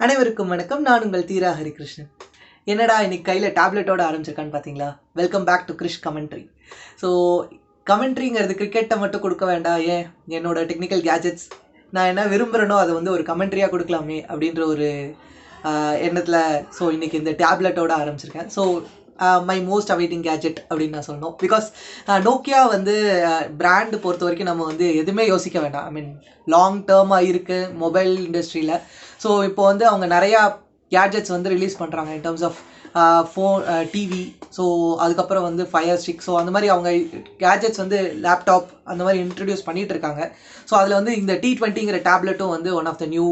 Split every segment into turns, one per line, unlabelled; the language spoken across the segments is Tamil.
அனைவருக்கும் வணக்கம். நான் உங்கள் தீரா ஹரிகிருஷ்ணன். என்னடா இன்னைக்கு கையில் டேப்லெட்டோட ஆரம்பிச்சிருக்கான்னு பார்த்தீங்களா? Welcome back to Krish commentary. So கமெண்ட்ரிங்கிறது கிரிக்கெட்டை மட்டும் கொடுக்க வேண்டாம், ஏன் என்னோட டெக்னிக்கல் கேஜெட்ஸ் நான் என்ன விரும்புகிறேனோ அதை வந்து ஒரு கமெண்ட்ரியாக கொடுக்கலாமே அப்படின்ற ஒரு எண்ணத்தில் ஸோ இன்றைக்கி இந்த டேப்லெட்டோட ஆரம்பிச்சிருக்கேன். So my most awaiting gadget அப்படின்னு நான் சொல்லணும். பிகாஸ் நோக்கியா வந்து பிராண்டு பொறுத்த வரைக்கும் நம்ம வந்து எதுவுமே யோசிக்க வேண்டாம். ஐ மீன் லாங் டேர்மாக இருக்குது மொபைல் இண்டஸ்ட்ரியில். ஸோ இப்போ வந்து அவங்க நிறையா கேட்ஜெட்ஸ் வந்து ரிலீஸ் பண்ணுறாங்க in terms of phone, TV, so அதுக்கப்புறம் வந்து ஃபயர் ஸ்டிக், ஸோ அந்த மாதிரி அவங்க கேட்ஜெட்ஸ் வந்து லேப்டாப் அந்த மாதிரி இன்ட்ரடியூஸ் பண்ணிகிட்டு இருக்காங்க. ஸோ அதில் வந்து இந்த T20ங்கிற டேப்லெட்டும் வந்து one of the new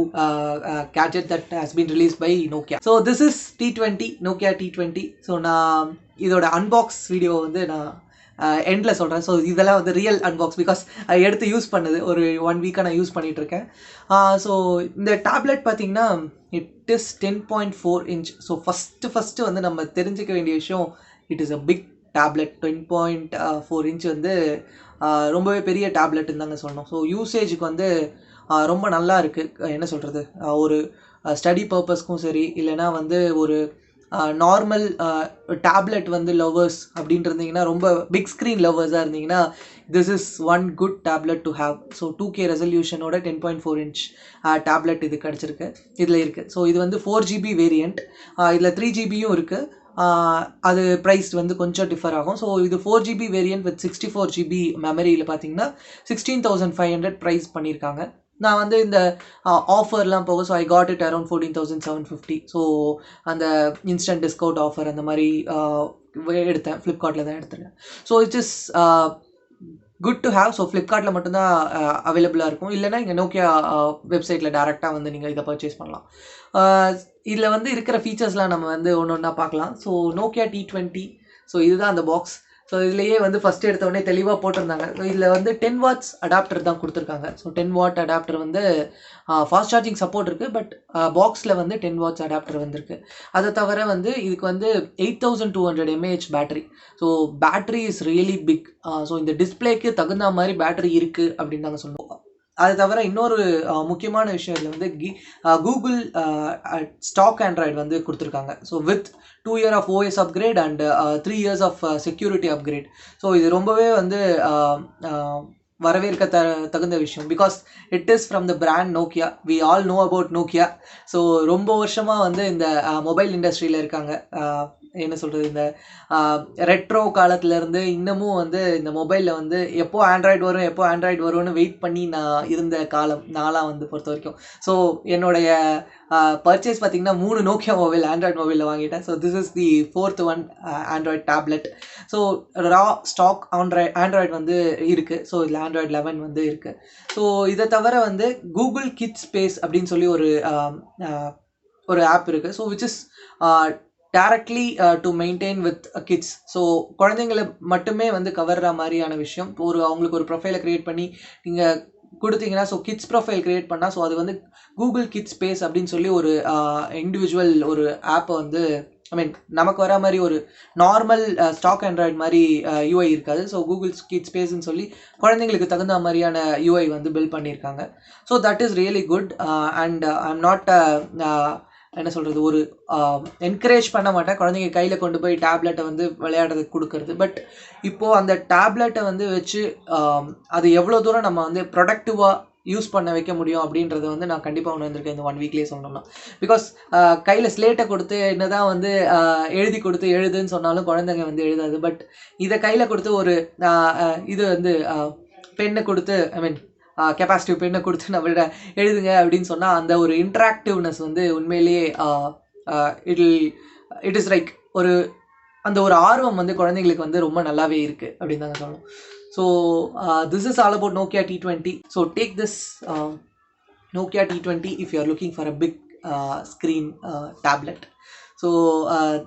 gadget that has been release by Nokia. So this is T20, Nokia T20. So நான் இதோட அன்பாக்ஸ் வீடியோ வந்து நான் எண்டில் சொல்கிறேன். ஸோ இதெல்லாம் வந்து ரியல் அன்பாக்ஸ், பிகாஸ் எடுத்து யூஸ் பண்ணுது ஒரு 1 வீக்காக நான் யூஸ் பண்ணிகிட்ருக்கேன். ஸோ இந்த டேப்லெட் பார்த்திங்கன்னா it is 10.4 inch. So first வந்து நம்ம தெரிஞ்சிக்க வேண்டிய விஷயம், it is a big tablet. 10.4 inch வந்து ரொம்பவே பெரிய டேப்லெட்டுன்னு தாங்க சொல்லணும். ஸோ யூசேஜுக்கு வந்து ரொம்ப நல்லா இருக்குது. என்ன சொல்கிறது, ஒரு ஸ்டடி பர்பஸ்க்கும் சரி, இல்லைனா வந்து ஒரு நார்மல் டேப்லெட் வந்து லவர்ஸ் அப்படின்ட்டு இருந்தீங்கன்னா, ரொம்ப பிக் ஸ்க்ரீன் லவர்ஸாக இருந்தீங்கன்னா, this is one good tablet to have. So 2K ரெசல்யூஷனோட 10.4 inch tablet இது கிடச்சிருக்கு, இதில் இருக்குது. ஸோ இது வந்து 4GB வேரியண்ட், இதில் 3GBயும் இருக்குது. அது ப்ரைஸ் வந்து கொஞ்சம் டிஃபர் ஆகும். ஸோ இது 4GB வேரியண்ட் வித் 64GB மெமரியில் பார்த்தீங்கன்னா 16,500 ப்ரைஸ் பண்ணியிருக்காங்க. நான் வந்து இந்த ஆஃபர்லாம் போக, so I got it around 14,750. So அந்த இன்ஸ்டன்ட் டிஸ்கவுண்ட் ஆஃபர் அந்த மாதிரி எடுத்தேன், ஃப்ளிப்கார்ட்டில் தான் எடுத்துருக்கேன். So it's is good to have. So ஃப்ளிப்கார்ட்டில் மட்டும்தான் அவைலபிளாக இருக்கும், இல்லைனா இங்கே நோக்கியா வெப்சைட்டில் டேரெக்டாக வந்து நீங்கள் இதை பர்ச்சேஸ் பண்ணலாம். இதில் வந்து இருக்கிற ஃபீச்சர்ஸ்லாம் நம்ம வந்து ஒன்று ஒன்றா பார்க்கலாம். ஸோ நோக்கியா T20, ஸோ இதுதான் அந்த பாக்ஸ். ஸோ இதுலேயே வந்து ஃபஸ்ட்டு எடுத்தோடனே தெளிவாக போட்டிருந்தாங்க. ஸோ இதில் வந்து 10 watts அடாப்டர் தான் கொடுத்துருக்காங்க. ஸோ 10 watt அடாப்டர் வந்து ஃபாஸ்ட் சார்ஜிங் சப்போர்ட் இருக்குது, பட் பாக்ஸில் வந்து 10 watts அடாப்டர் வந்திருக்கு. அதை தவிர வந்து இதுக்கு வந்து 8200 mAh battery. So battery is really big. So இந்த டிஸ்பிளேக்கு தகுந்த மாதிரி பேட்டரி இருக்குது அப்படின்னு தாங்க சொல்லுவோம். அது தவிர இன்னொரு முக்கியமான விஷயம் இதில் வந்து கூகுள் ஸ்டாக் ஆண்ட்ராய்டு வந்து கொடுத்துருக்காங்க. So with 2 years of OS upgrade and 3 years of security upgrade. So இது ரொம்பவே வந்து வரவேற்க தகுந்த விஷயம், because it is from the brand Nokia. We all know about Nokia. So ரொம்ப வருஷமாக வந்து இந்த மொபைல் இண்டஸ்ட்ரியில் இருக்காங்க. என்ன சொல்கிறது, இந்த ரெட்ரோ காலத்துலேருந்து இன்னமும் வந்து இந்த மொபைலில் வந்து எப்போ ஆண்ட்ராய்டு வரும்னு வெயிட் பண்ணி நான் இருந்த காலம் நாளாக வந்து பொறுத்த வரைக்கும். ஸோ என்னுடைய பர்ச்சேஸ் பார்த்திங்கன்னா 3 நோக்கியா மொபைல் ஆண்ட்ராய்டு மொபைலில் வாங்கிட்டேன். So this is the 4th one Android tablet. So stock Android வந்து இருக்குது. ஸோ இதில் ஆண்ட்ராய்டு 11 வந்து இருக்குது. ஸோ இதை தவிர வந்து கூகுள் கிட்ஸ் ஸ்பேஸ் அப்படின்னு சொல்லி ஒரு ஆப் இருக்குது. So which is directly to maintain with kids. So குழந்தைங்களை மட்டுமே வந்து கவர்ற மாதிரியான விஷயம். அவங்களுக்கு ஒரு ப்ரொஃபைலை க்ரியேட் பண்ணி நீங்கள் கொடுத்தீங்கன்னா, ஸோ கிட்ஸ் ப்ரொஃபைல் க்ரியேட் பண்ணால், ஸோ அது வந்து கூகுள் கிட்ஸ் ஸ்பேஸ் அப்படின்னு சொல்லி ஒரு இண்டிவிஜுவல் ஒரு ஆப்பை வந்து, ஐ மீன் நமக்கு வர மாதிரி ஒரு நார்மல் ஸ்டாக் ஆண்ட்ராய்டு மாதிரி யூஐ இருக்காது. ஸோ கூகுள் கிட்ஸ் ஸ்பேஸ்ன்னு சொல்லி குழந்தைங்களுக்கு தகுந்த மாதிரியான யூஐ வந்து பில்ட் பண்ணியிருக்காங்க. So that is really good. And I am not என்ன சொல்கிறது, ஒரு என்கரேஜ் பண்ண மாட்டேன் குழந்தைங்க கையில் கொண்டு போய் டேப்லெட்டை வந்து விளையாடுறதுக்கு கொடுக்கறது. பட் இப்போது அந்த டேப்லெட்டை வந்து வச்சு அது எவ்வளோ தூரம் நம்ம வந்து ப்ரொடக்டிவாக யூஸ் பண்ண வைக்க முடியும் அப்படின்றத வந்து நான் கண்டிப்பாக ஒன்று வந்திருக்கேன் இந்த 1 weekலேயே சொல்லணும்னா. பிகாஸ் கையில் ஸ்லேட்டை கொடுத்து என்ன தான் வந்து எழுதுன்னு சொன்னாலும் குழந்தைங்க வந்து எழுதாது. பட் இதை கையில் கொடுத்து ஒரு இது வந்து பெண்ணை கொடுத்து, ஐ மீன் கெப்பாசிட்டிவ் பெண்ணை கொடுத்து நம்மளோட எழுதுங்க அப்படின்னு சொன்னால் அந்த ஒரு இன்ட்ராக்டிவ்னஸ் வந்து உண்மையிலேயே இட் இஸ் லைக் அந்த ஒரு ஆர்வம் வந்து குழந்தைங்களுக்கு வந்து ரொம்ப நல்லாவே இருக்குது அப்படின்னு தாங்க சொல்லணும். So this is all about Nokia T20. So take this Nokia T20 if you are looking for a big screen tablet. So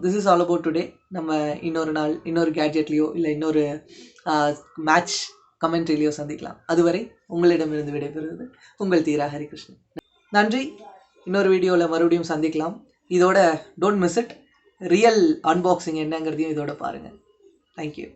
this is all about today. நம்ம இன்னொரு நாள் இன்னொரு கேட்ஜெட்லேயோ இல்லை இன்னொரு மேட்ச் கமெண்ட்ரிலையோ சந்திக்கலாம். அதுவரை உங்களிடமிருந்து விடைபெறுவது உங்கள் தீரா ஹரிகிருஷ்ணன். நன்றி. இன்னொரு வீடியோவில் மறுபடியும் சந்திக்கலாம். இதோட don't miss it. Real unboxing என்னங்கிறதையும் இதோட பாருங்கள். தேங்க்யூ.